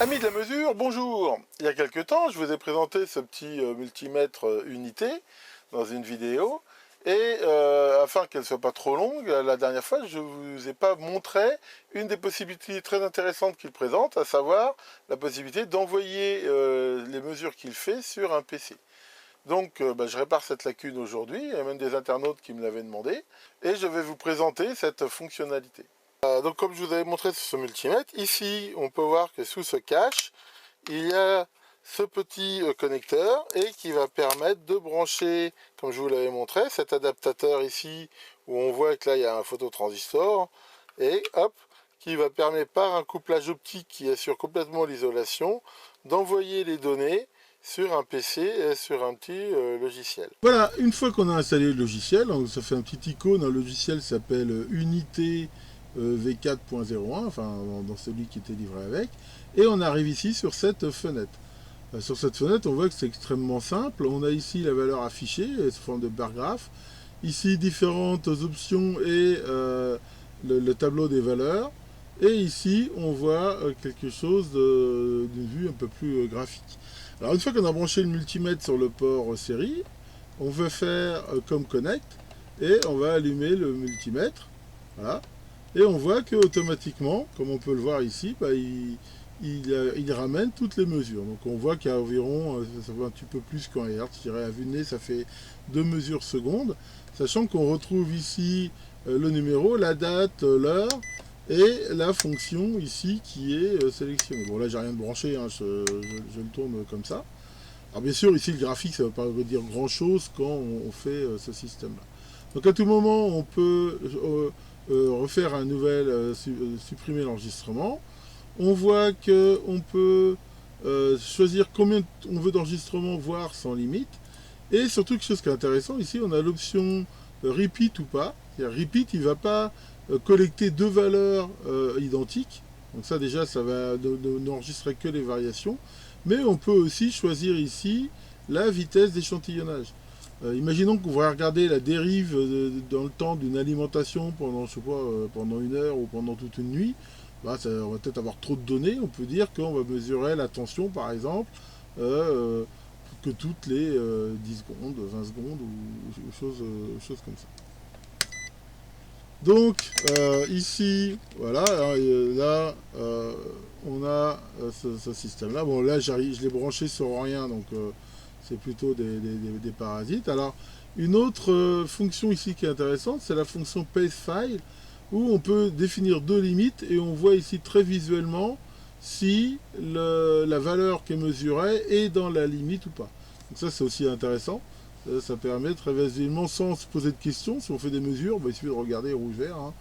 Amis de la mesure, bonjour. Il y a quelques temps, je vous ai présenté ce petit multimètre unité dans une vidéo. Et afin qu'elle ne soit pas trop longue, la dernière fois, je ne vous ai pas montré une des possibilités très intéressantes qu'il présente, à savoir la possibilité d'envoyer les mesures qu'il fait sur un PC. Donc je répare cette lacune aujourd'hui, il y a même des internautes qui me l'avaient demandé, et je vais vous présenter cette fonctionnalité. Donc comme je vous avais montré sur ce multimètre, ici on peut voir que sous ce cache, il y a ce petit connecteur et qui va permettre de brancher, comme je vous l'avais montré, cet adaptateur ici où on voit que là il y a un phototransistor et hop, qui va permettre par un couplage optique qui assure complètement l'isolation d'envoyer les données sur un PC et sur un petit logiciel. Voilà, une fois qu'on a installé le logiciel, donc ça fait un petit icône, un logiciel s'appelle Unité V4.01, enfin dans celui qui était livré avec, et on arrive ici sur cette fenêtre. Sur cette fenêtre, on voit que c'est extrêmement simple. On a ici la valeur affichée, sous forme de bar graphe. Ici, différentes options et le tableau des valeurs. Et ici, on voit quelque chose d'une vue un peu plus graphique. Alors, une fois qu'on a branché le multimètre sur le port série, on veut faire comme connect et on va allumer le multimètre. Voilà. Et on voit que automatiquement, comme on peut le voir ici, il ramène toutes les mesures. Donc on voit qu'il y a environ, ça fait un petit peu plus qu'un Hertz, je dirais à vue de nez, ça fait 2 mesures secondes, sachant qu'on retrouve ici le numéro, la date, l'heure, et la fonction ici qui est sélectionnée. Bon là j'ai rien de branché, hein, je le tourne comme ça. Alors bien sûr ici le graphique ça ne veut pas dire grand chose quand on fait ce système là. Donc à tout moment on peut refaire un nouvel, supprimer l'enregistrement. On voit qu'on peut choisir combien on veut d'enregistrement, voire sans limite. Et surtout, quelque chose qui est intéressant, ici, on a l'option repeat ou pas. C'est-à-dire, repeat, il ne va pas collecter deux valeurs identiques. Donc ça, déjà, ça va n'enregistrer que les variations. Mais on peut aussi choisir ici la vitesse d'échantillonnage. Imaginons qu'on va regarder la dérive dans le temps d'une alimentation pendant, je sais pas, pendant une heure ou pendant toute une nuit. Bah, on va peut-être avoir trop de données. On peut dire qu'on va mesurer la tension, par exemple, que toutes les 10 secondes, 20 secondes ou choses comme ça. Donc, ici, voilà, là, on a ce système-là. Bon, là, je l'ai branché sur rien, donc c'est plutôt des parasites. Alors, une autre fonction ici qui est intéressante, c'est la fonction paceFile, où on peut définir deux limites, et on voit ici très visuellement si la valeur qui est mesurée est dans la limite ou pas. Donc ça, c'est aussi intéressant. Ça permet très visuellement, sans se poser de questions, si on fait des mesures, il suffit de regarder rouge-vert hein,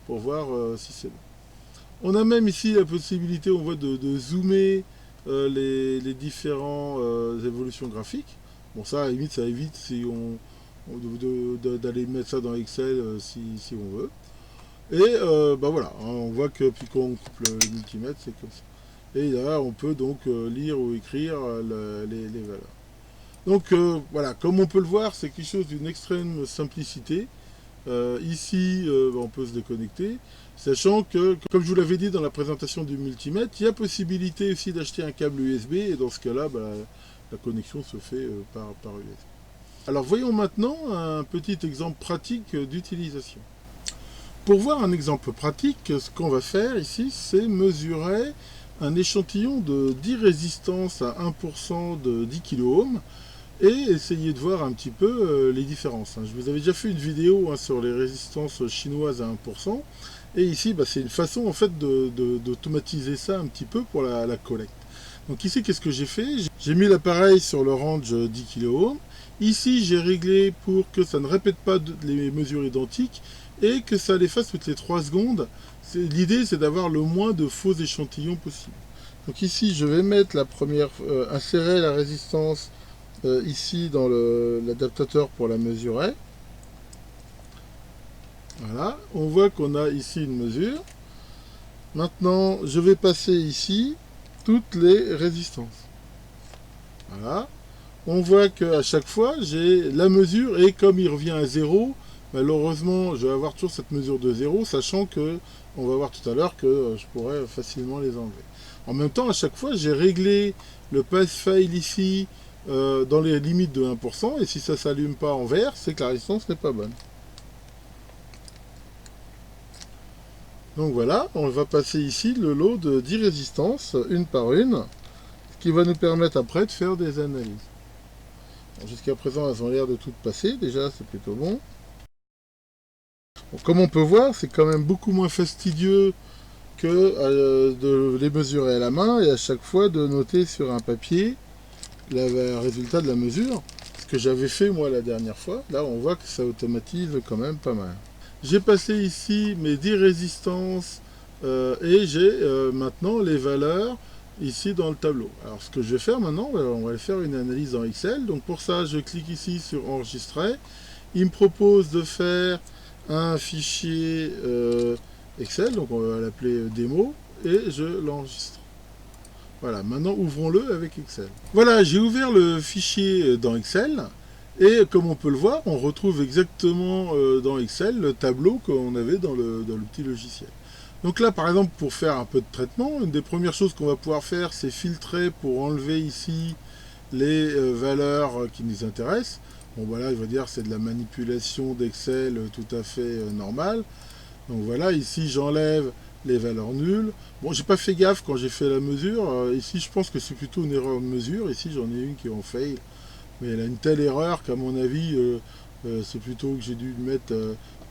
pour voir si c'est bon. On a même ici la possibilité, on voit, de zoomer les différentes évolutions graphiques. Bon, ça, à la limite, ça évite si d'aller mettre ça dans Excel si on veut. Et voilà, hein, on voit que puis quand on coupe le multimètre, c'est comme ça. Et là, on peut donc lire ou écrire les valeurs. Donc voilà, comme on peut le voir, c'est quelque chose d'une extrême simplicité. Ici, on peut se déconnecter, sachant que, comme je vous l'avais dit dans la présentation du multimètre, il y a possibilité aussi d'acheter un câble USB, et dans ce cas-là, la connexion se fait par USB. Alors voyons maintenant un petit exemple pratique d'utilisation. Pour voir un exemple pratique, ce qu'on va faire ici, c'est mesurer un échantillon de 10 résistances à 1% de 10 kΩ, et essayer de voir un petit peu les différences. Je vous avais déjà fait une vidéo sur les résistances chinoises à 1%, et ici c'est une façon en fait d'automatiser ça un petit peu pour la collecte. Donc ici qu'est-ce que j'ai fait? J'ai mis l'appareil sur le range 10 kΩ, ici j'ai réglé pour que ça ne répète pas les mesures identiques, et que ça les fasse toutes les 3 secondes. L'idée c'est d'avoir le moins de faux échantillons possible. Donc ici je vais mettre la première, insérer la résistance ici dans l'adaptateur pour la mesurer. Voilà, on voit qu'on a ici une mesure. Maintenant, je vais passer ici toutes les résistances. Voilà, on voit qu'à chaque fois, j'ai la mesure, et comme il revient à 0, malheureusement, je vais avoir toujours cette mesure de 0, sachant que, on va voir tout à l'heure que je pourrais facilement les enlever. En même temps, à chaque fois, j'ai réglé le pass fail ici dans les limites de 1%, et si ça ne s'allume pas en vert, c'est que la résistance n'est pas bonne. Donc voilà, on va passer ici le lot de 10 résistances, une par une, ce qui va nous permettre après de faire des analyses. Jusqu'à présent, elles ont l'air de toutes passer, déjà c'est plutôt bon. Bon, comme on peut voir, c'est quand même beaucoup moins fastidieux que de les mesurer à la main et à chaque fois de noter sur un papier le résultat de la mesure. Ce que j'avais fait moi la dernière fois, là on voit que ça automatise quand même pas mal. J'ai passé ici mes 10 résistances et j'ai maintenant les valeurs ici dans le tableau. Alors ce que je vais faire maintenant, on va faire une analyse dans Excel. Donc pour ça, je clique ici sur enregistrer. Il me propose de faire un fichier Excel, donc on va l'appeler démo, et je l'enregistre. Voilà, maintenant ouvrons-le avec Excel. Voilà, j'ai ouvert le fichier dans Excel, et comme on peut le voir, on retrouve exactement dans Excel le tableau qu'on avait dans le petit logiciel. Donc là, par exemple, pour faire un peu de traitement, une des premières choses qu'on va pouvoir faire, c'est filtrer pour enlever ici les valeurs qui nous intéressent. Bon voilà, il va dire c'est de la manipulation d'Excel tout à fait normale. Donc voilà, ici j'enlève les valeurs nulles. Bon, j'ai pas fait gaffe quand j'ai fait la mesure. Ici, je pense que c'est plutôt une erreur de mesure. Ici, j'en ai une qui est en fail. Mais elle a une telle erreur qu'à mon avis, c'est plutôt que j'ai dû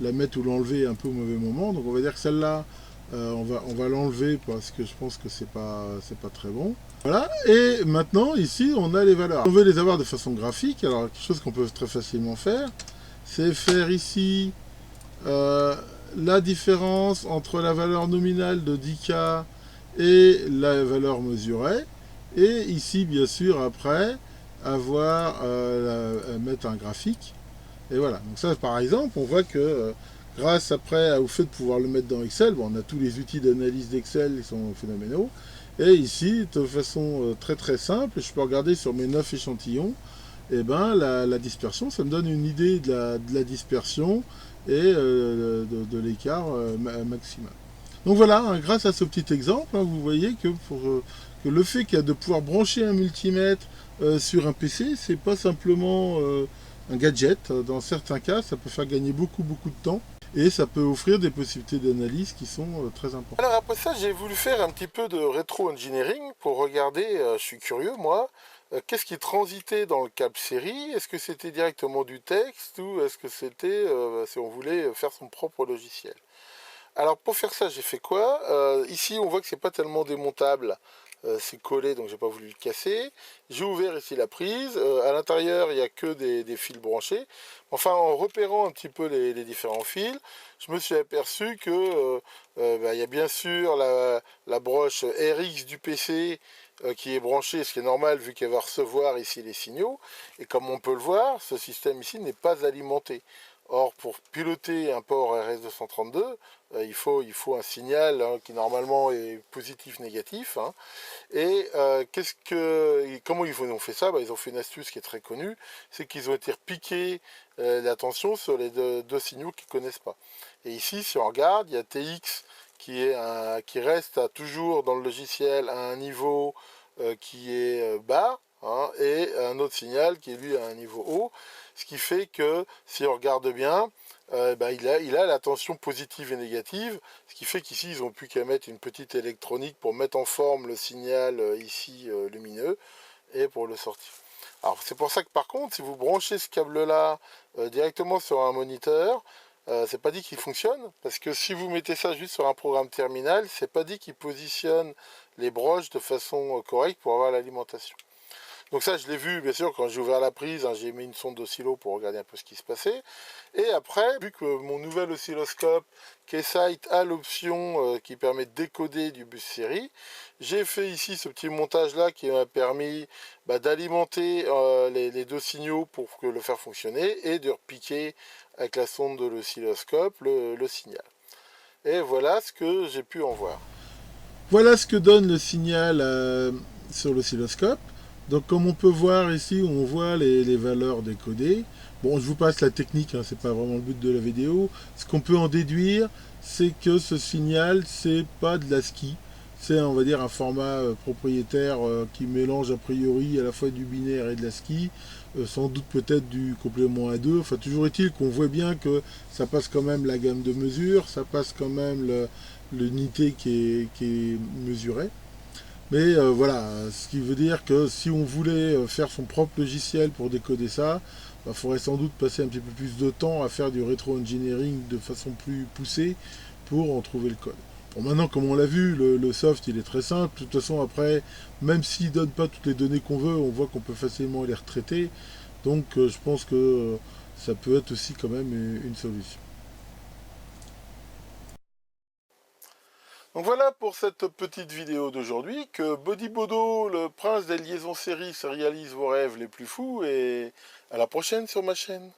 la mettre ou l'enlever un peu au mauvais moment. Donc on va dire que celle-là, on va l'enlever parce que je pense que c'est pas très bon. Voilà, et maintenant ici on a les valeurs. On veut les avoir de façon graphique, alors quelque chose qu'on peut très facilement faire, c'est faire ici la différence entre la valeur nominale de 10K et la valeur mesurée, et ici bien sûr après avoir mettre un graphique. Et voilà, donc ça par exemple, on voit que grâce après au fait de pouvoir le mettre dans Excel, bon, on a tous les outils d'analyse d'Excel qui sont phénoménaux. Et ici, de façon très très simple, je peux regarder sur mes 9 échantillons, et ben la dispersion, ça me donne une idée de la dispersion et de l'écart maximum. Donc voilà, hein, grâce à ce petit exemple, hein, vous voyez que le fait qu'il y a de pouvoir brancher un multimètre sur un PC, c'est pas simplement un gadget. Dans certains cas, ça peut faire gagner beaucoup beaucoup de temps et ça peut offrir des possibilités d'analyse qui sont très importantes. Alors après ça, j'ai voulu faire un petit peu de rétro-engineering pour regarder, je suis curieux moi, qu'est-ce qui transitait dans le câble série? Est-ce que c'était directement du texte ou est-ce que c'était si on voulait faire son propre logiciel? Alors pour faire ça, j'ai fait quoi? Ici, on voit que c'est pas tellement démontable. C'est collé, donc j'ai pas voulu le casser. J'ai ouvert ici la prise. À l'intérieur, il n'y a que des fils branchés. Enfin, en repérant un petit peu les différents fils, je me suis aperçu que il y a bien sûr la broche RX du PC qui est branchée, ce qui est normal vu qu'elle va recevoir ici les signaux. Et comme on peut le voir, ce système ici n'est pas alimenté. Or, pour piloter un port RS232, il faut un signal hein, qui normalement est positif-négatif. Hein. Et comment ils ont fait ça? Ils ont fait une astuce qui est très connue, c'est qu'ils ont été repiquer l'attention sur les deux signaux qu'ils ne connaissent pas. Et ici, si on regarde, il y a TX qui reste toujours dans le logiciel à un niveau qui est bas, hein, et un autre signal qui est lui à un niveau haut, ce qui fait que si on regarde bien, il a la tension positive et négative, ce qui fait qu'ici ils n'ont plus qu'à mettre une petite électronique pour mettre en forme le signal ici lumineux et pour le sortir. Alors c'est pour ça que par contre, si vous branchez ce câble là directement sur un moniteur, c'est pas dit qu'il fonctionne, parce que si vous mettez ça juste sur un programme terminal, c'est pas dit qu'il positionne les broches de façon correcte pour avoir l'alimentation. Donc ça, je l'ai vu, bien sûr, quand j'ai ouvert la prise, hein, j'ai mis une sonde d'oscillo pour regarder un peu ce qui se passait. Et après, vu que mon nouvel oscilloscope Keysight a l'option qui permet de décoder du bus série, j'ai fait ici ce petit montage-là qui m'a permis d'alimenter les deux signaux pour le faire fonctionner et de repiquer avec la sonde de l'oscilloscope le signal. Et voilà ce que j'ai pu en voir. Voilà ce que donne le signal sur l'oscilloscope. Donc comme on peut voir ici, on voit les valeurs décodées. Bon, je vous passe la technique, hein, c'est pas vraiment le but de la vidéo. Ce qu'on peut en déduire, c'est que ce signal, c'est pas de l'ASCII. C'est, on va dire, un format propriétaire qui mélange a priori à la fois du binaire et de l'ASCII, sans doute peut-être du complément à 2. Enfin, toujours est-il qu'on voit bien que ça passe quand même la gamme de mesure, ça passe quand même l'unité qui est mesurée. Mais voilà, ce qui veut dire que si on voulait faire son propre logiciel pour décoder ça, il faudrait sans doute passer un petit peu plus de temps à faire du rétro-engineering de façon plus poussée pour en trouver le code. Bon, maintenant, comme on l'a vu, le soft il est très simple. De toute façon, après, même s'il ne donne pas toutes les données qu'on veut, on voit qu'on peut facilement les retraiter. Donc, je pense que ça peut être aussi quand même une solution. Donc voilà pour cette petite vidéo d'aujourd'hui. Que Bodybodo, le prince des liaisons séries, se réalise vos rêves les plus fous. Et à la prochaine sur ma chaîne.